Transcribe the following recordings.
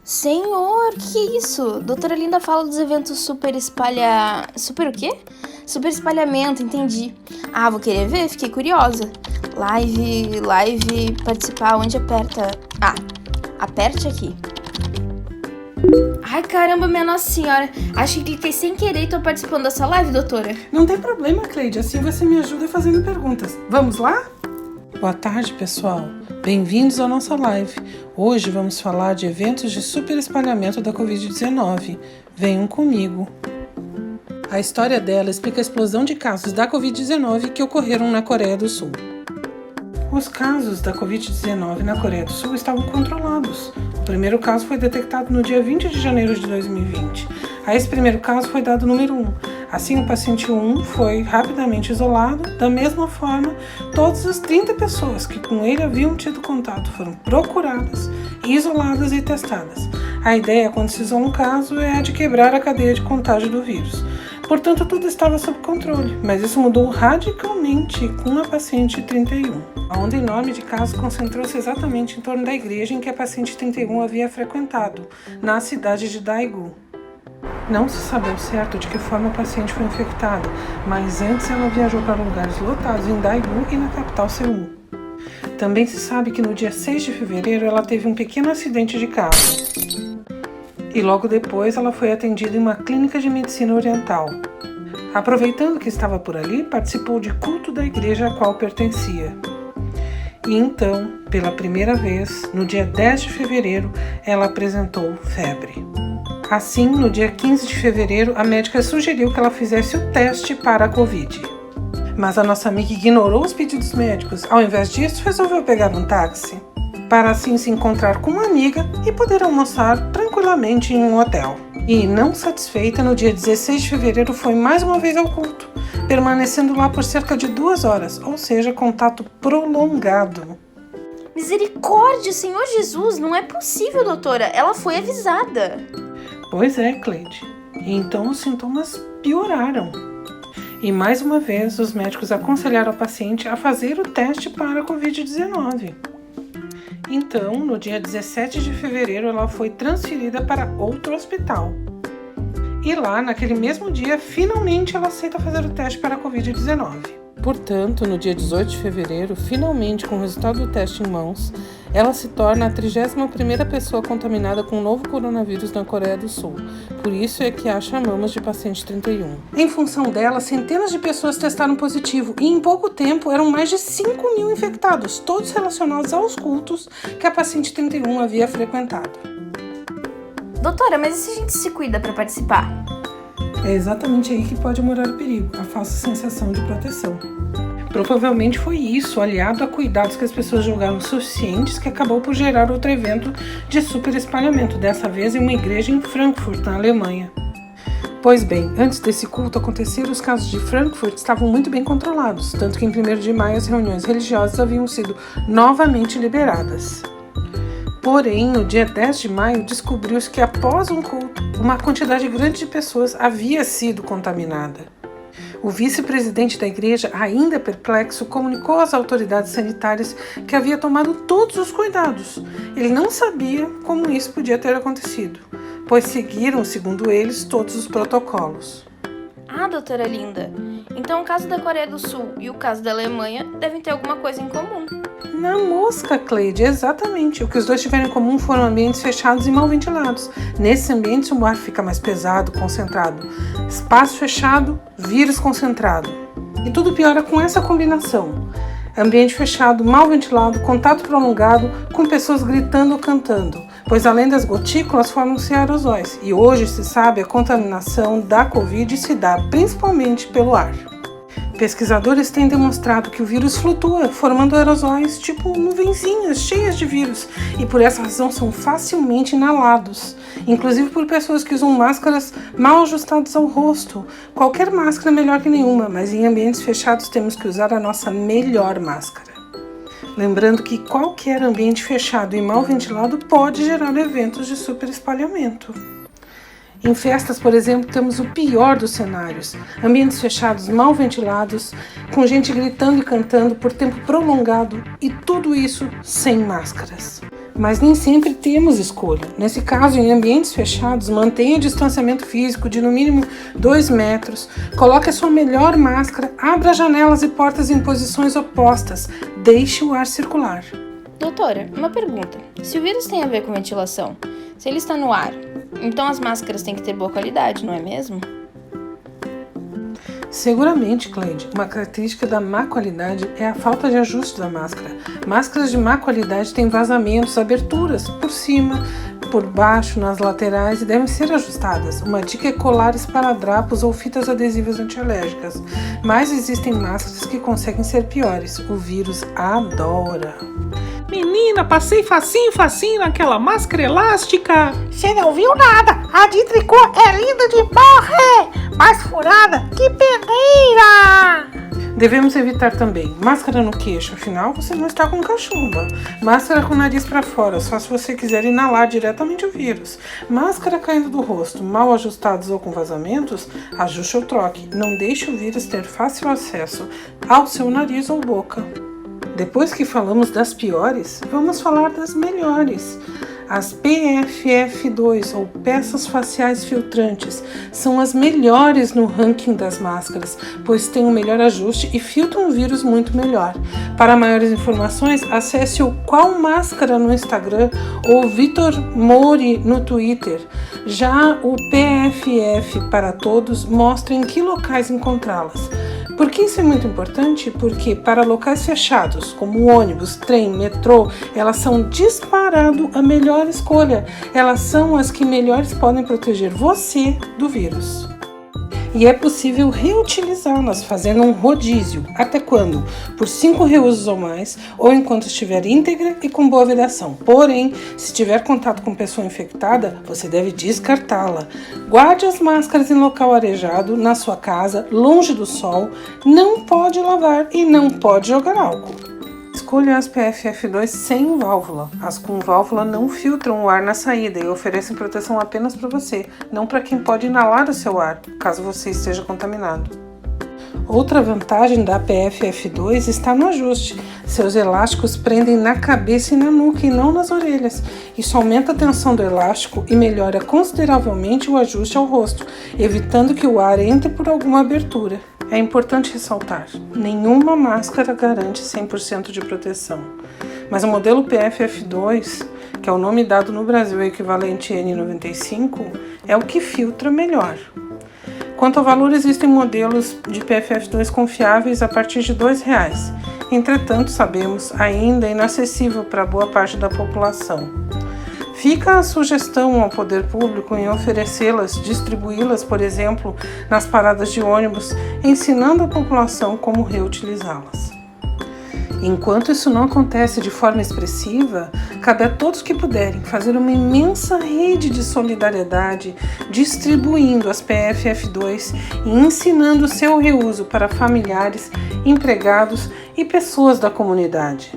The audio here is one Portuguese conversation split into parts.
Senhor, que é isso? Doutora Linda fala dos eventos super o quê? Super espalhamento, entendi. Ah, vou querer ver, fiquei curiosa. Live, participar, onde aperta? Ah, aperte aqui. Ai, caramba, minha Nossa Senhora. Acho que cliquei sem querer e tô participando dessa live, doutora. Não tem problema, Cleide. Assim você me ajuda fazendo perguntas. Vamos lá? Boa tarde, pessoal. Bem-vindos à nossa live. Hoje vamos falar de eventos de super espalhamento da Covid-19. Venham comigo. A história dela explica a explosão de casos da Covid-19 que ocorreram na Coreia do Sul. Os casos da Covid-19 na Coreia do Sul estavam controlados. O primeiro caso foi detectado no dia 20 de janeiro de 2020. A esse primeiro caso foi dado o número 1. Assim, o paciente 1 foi rapidamente isolado. Da mesma forma, todas as 30 pessoas que com ele haviam tido contato foram procuradas, isoladas e testadas. A ideia, quando se isola um caso, é a de quebrar a cadeia de contágio do vírus. Portanto, tudo estava sob controle, mas isso mudou radicalmente com a paciente 31. A onda enorme de casos concentrou-se exatamente em torno da igreja em que a paciente 31 havia frequentado, na cidade de Daegu. Não se sabe ao certo de que forma a paciente foi infectada, mas antes ela viajou para lugares lotados em Daegu e na capital Seul. Também se sabe que no dia 6 de fevereiro ela teve um pequeno acidente de carro. E logo depois ela foi atendida em uma clínica de medicina oriental. Aproveitando que estava por ali, participou de culto da igreja a qual pertencia. E então, pela primeira vez, no dia 10 de fevereiro, ela apresentou febre. Assim, no dia 15 de fevereiro, a médica sugeriu que ela fizesse o teste para a Covid. Mas a nossa amiga ignorou os pedidos médicos. Ao invés disso, resolveu pegar um táxi, para assim se encontrar com uma amiga e poder almoçar tranquilamente em um hotel. E, não satisfeita, no dia 16 de fevereiro foi mais uma vez ao culto, permanecendo lá por cerca de 2 horas, ou seja, contato prolongado. Misericórdia, Senhor Jesus, não é possível, doutora. Ela foi avisada. Pois é, Cleide. E então os sintomas pioraram. E mais uma vez, os médicos aconselharam a paciente a fazer o teste para a Covid-19. Então, no dia 17 de fevereiro, ela foi transferida para outro hospital. E lá, naquele mesmo dia, finalmente ela aceita fazer o teste para a Covid-19. Portanto, no dia 18 de fevereiro, finalmente com o resultado do teste em mãos, ela se torna a 31ª pessoa contaminada com o novo coronavírus na Coreia do Sul. Por isso é que a chamamos de paciente 31. Em função dela, centenas de pessoas testaram positivo e em pouco tempo eram mais de 5.000 infectados, todos relacionados aos cultos que a paciente 31 havia frequentado. Doutora, mas e se a gente se cuida para participar? É exatamente aí que pode morar o perigo, a falsa sensação de proteção. Provavelmente foi isso, aliado a cuidados que as pessoas julgaram suficientes, que acabou por gerar outro evento de super espalhamento, dessa vez em uma igreja em Frankfurt, na Alemanha. Pois bem, antes desse culto acontecer, os casos de Frankfurt estavam muito bem controlados, tanto que em 1º de maio as reuniões religiosas haviam sido novamente liberadas. Porém, no dia 10 de maio, descobriu-se que após um culto, uma quantidade grande de pessoas havia sido contaminada. O vice-presidente da igreja, ainda perplexo, comunicou às autoridades sanitárias que havia tomado todos os cuidados. Ele não sabia como isso podia ter acontecido, pois seguiram, segundo eles, todos os protocolos. Ah, doutora Linda, então o caso da Coreia do Sul e o caso da Alemanha devem ter alguma coisa em comum. Na mosca, Cleide, exatamente. O que os dois tiveram em comum foram ambientes fechados e mal ventilados. Nesses ambientes, o ar fica mais pesado, concentrado. Espaço fechado, vírus concentrado. E tudo piora com essa combinação. Ambiente fechado, mal ventilado, contato prolongado, com pessoas gritando ou cantando. Pois além das gotículas, formam-se aerosóis. E hoje se sabe a contaminação da Covid se dá principalmente pelo ar. Pesquisadores têm demonstrado que o vírus flutua, formando aerosóis tipo nuvenzinhas cheias de vírus, e por essa razão são facilmente inalados, inclusive por pessoas que usam máscaras mal ajustadas ao rosto. Qualquer máscara é melhor que nenhuma, mas em ambientes fechados temos que usar a nossa melhor máscara. Lembrando que qualquer ambiente fechado e mal ventilado pode gerar eventos de super espalhamento. Em festas, por exemplo, temos o pior dos cenários: ambientes fechados, mal ventilados, com gente gritando e cantando por tempo prolongado, e tudo isso sem máscaras. Mas nem sempre temos escolha. Nesse caso, em ambientes fechados, mantenha o distanciamento físico de no mínimo 2 metros, coloque a sua melhor máscara, abra janelas e portas em posições opostas, deixe o ar circular. Doutora, uma pergunta. Se o vírus tem a ver com ventilação, se ele está no ar, então as máscaras têm que ter boa qualidade, não é mesmo? Seguramente, Cleide. Uma característica da má qualidade é a falta de ajuste da máscara. Máscaras de má qualidade têm vazamentos, aberturas por cima, por baixo, nas laterais e devem ser ajustadas. Uma dica é colar esparadrapos ou fitas adesivas antialérgicas. Mas existem máscaras que conseguem ser piores. O vírus adora. Menina, passei facinho naquela máscara elástica. Você não viu nada, a de tricô é linda de morrer, mas furada, que peneira! Devemos evitar também máscara no queixo, afinal você não está com cachumba. Máscara com o nariz para fora, só se você quiser inalar diretamente o vírus. Máscara caindo do rosto, mal ajustados ou com vazamentos, ajuste ou troque. Não deixe o vírus ter fácil acesso ao seu nariz ou boca. Depois que falamos das piores, vamos falar das melhores. As PFF2, ou peças faciais filtrantes, são as melhores no ranking das máscaras, pois têm um melhor ajuste e filtram o vírus muito melhor. Para maiores informações, acesse o Qual Máscara no Instagram ou Vitor Mori no Twitter. Já o PFF para todos mostra em que locais encontrá-las. Por que isso é muito importante? Porque para locais fechados, como ônibus, trem, metrô, elas são disparado a melhor escolha. Elas são as que melhores podem proteger você do vírus. E é possível reutilizá-las, fazendo um rodízio. Até quando? Por 5 reusos ou mais, ou enquanto estiver íntegra e com boa vedação. Porém, se tiver contato com pessoa infectada, você deve descartá-la. Guarde as máscaras em local arejado, na sua casa, longe do sol. Não pode lavar e não pode jogar álcool. Escolha as PFF2 sem válvula. As com válvula não filtram o ar na saída e oferecem proteção apenas para você, não para quem pode inalar o seu ar, caso você esteja contaminado. Outra vantagem da PFF2 está no ajuste. Seus elásticos prendem na cabeça e na nuca e não nas orelhas. Isso aumenta a tensão do elástico e melhora consideravelmente o ajuste ao rosto, evitando que o ar entre por alguma abertura. É importante ressaltar, nenhuma máscara garante 100% de proteção, mas o modelo PFF2, que é o nome dado no Brasil equivalente N95, é o que filtra melhor. Quanto ao valor, existem modelos de PFF2 confiáveis a partir de R$2. Entretanto, sabemos, ainda é inacessível para boa parte da população. Fica a sugestão ao poder público em oferecê-las, distribuí-las, por exemplo, nas paradas de ônibus, ensinando a população como reutilizá-las. Enquanto isso não acontece de forma expressiva, cabe a todos que puderem fazer uma imensa rede de solidariedade, distribuindo as PFF2 e ensinando o seu reuso para familiares, empregados e pessoas da comunidade.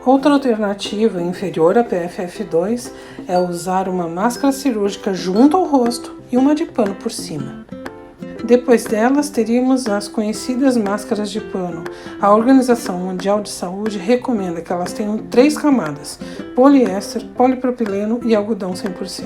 Outra alternativa inferior à PFF2 é usar uma máscara cirúrgica junto ao rosto e uma de pano por cima. Depois delas, teríamos as conhecidas máscaras de pano. A Organização Mundial de Saúde recomenda que elas tenham 3 camadas: poliéster, polipropileno e algodão 100%.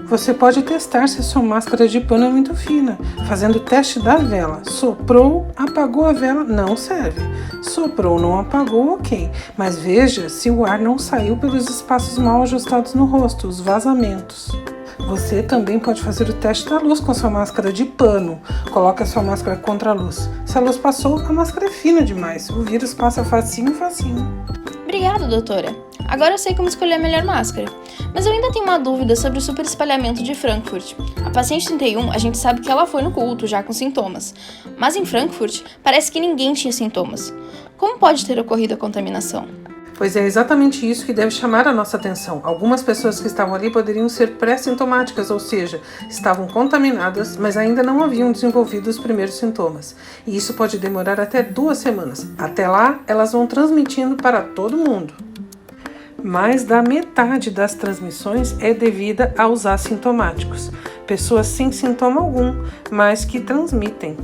Você pode testar se a sua máscara de pano é muito fina, fazendo o teste da vela. Soprou, apagou a vela, não serve. Soprou, não apagou, ok. Mas veja se o ar não saiu pelos espaços mal ajustados no rosto, os vazamentos. Você também pode fazer o teste da luz com a sua máscara de pano. Coloque a sua máscara contra a luz. Se a luz passou, a máscara é fina demais. O vírus passa facinho. Obrigada, doutora. Agora eu sei como escolher a melhor máscara. Mas eu ainda tenho uma dúvida sobre o super espalhamento de Frankfurt. A paciente 31, a gente sabe que ela foi no culto já com sintomas. Mas em Frankfurt, parece que ninguém tinha sintomas. Como pode ter ocorrido a contaminação? Pois é exatamente isso que deve chamar a nossa atenção. Algumas pessoas que estavam ali poderiam ser pré-sintomáticas, ou seja, estavam contaminadas, mas ainda não haviam desenvolvido os primeiros sintomas. E isso pode demorar até 2 semanas. Até lá, elas vão transmitindo para todo mundo. Mais da metade das transmissões é devida aos assintomáticos, pessoas sem sintoma algum, mas que transmitem.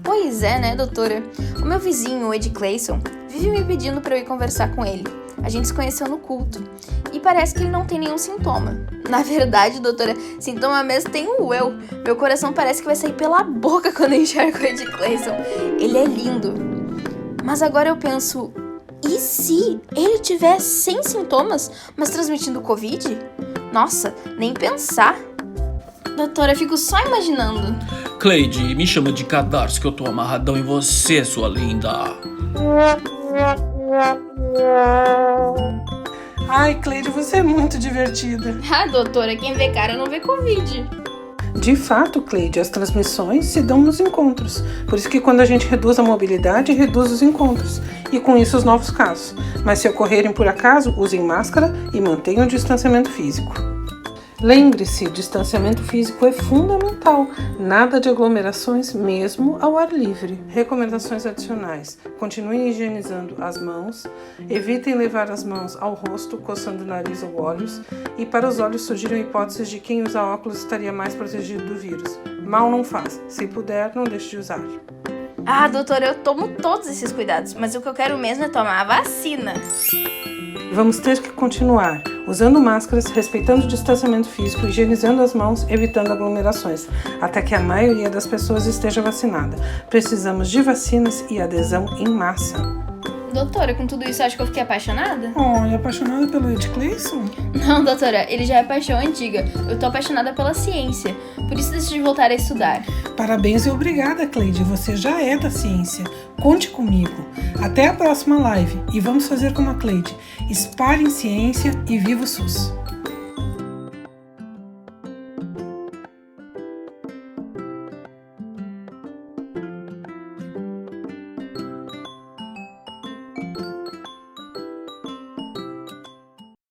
Pois é, né, doutora? O meu vizinho, o Ed Clayson, vive me pedindo para eu ir conversar com ele. A gente se conheceu no culto. E parece que ele não tem nenhum sintoma. Na verdade, doutora, sintoma mesmo tem o eu. Meu coração parece que vai sair pela boca quando eu enxergo o Ed Clayson. Ele é lindo. Mas agora eu penso, e se ele tiver sem sintomas, mas transmitindo Covid? Nossa, nem pensar. Doutora, eu fico só imaginando. Cleide, me chama de cadarço que eu tô amarradão em você, sua linda. Ai, Cleide, você é muito divertida. Ah, doutora, quem vê cara não vê Covid. De fato, Cleide, as transmissões se dão nos encontros. Por isso que quando a gente reduz a mobilidade, reduz os encontros. E com isso os novos casos. Mas se ocorrerem por acaso, usem máscara e mantenham o distanciamento físico. Lembre-se, distanciamento físico é fundamental. Nada de aglomerações, mesmo ao ar livre. Recomendações adicionais. Continuem higienizando as mãos. Evitem levar as mãos ao rosto, coçando o nariz ou olhos. E para os olhos surgiram hipóteses de quem usa óculos estaria mais protegido do vírus. Mal não faz. Se puder, não deixe de usar. Ah, doutora, eu tomo todos esses cuidados, mas o que eu quero mesmo é tomar a vacina. Vamos ter que continuar usando máscaras, respeitando o distanciamento físico, higienizando as mãos, evitando aglomerações, até que a maioria das pessoas esteja vacinada. Precisamos de vacinas e adesão em massa. Doutora, com tudo isso, acho que eu fiquei apaixonada? Olha, apaixonada pelo Ed Clayson? Não, doutora, ele já é paixão antiga. Eu tô apaixonada pela ciência. Por isso decidi voltar a estudar. Parabéns e obrigada, Cleide. Você já é da ciência. Conte comigo. Até a próxima live. E vamos fazer como a Cleide. Espalhem ciência e viva o SUS.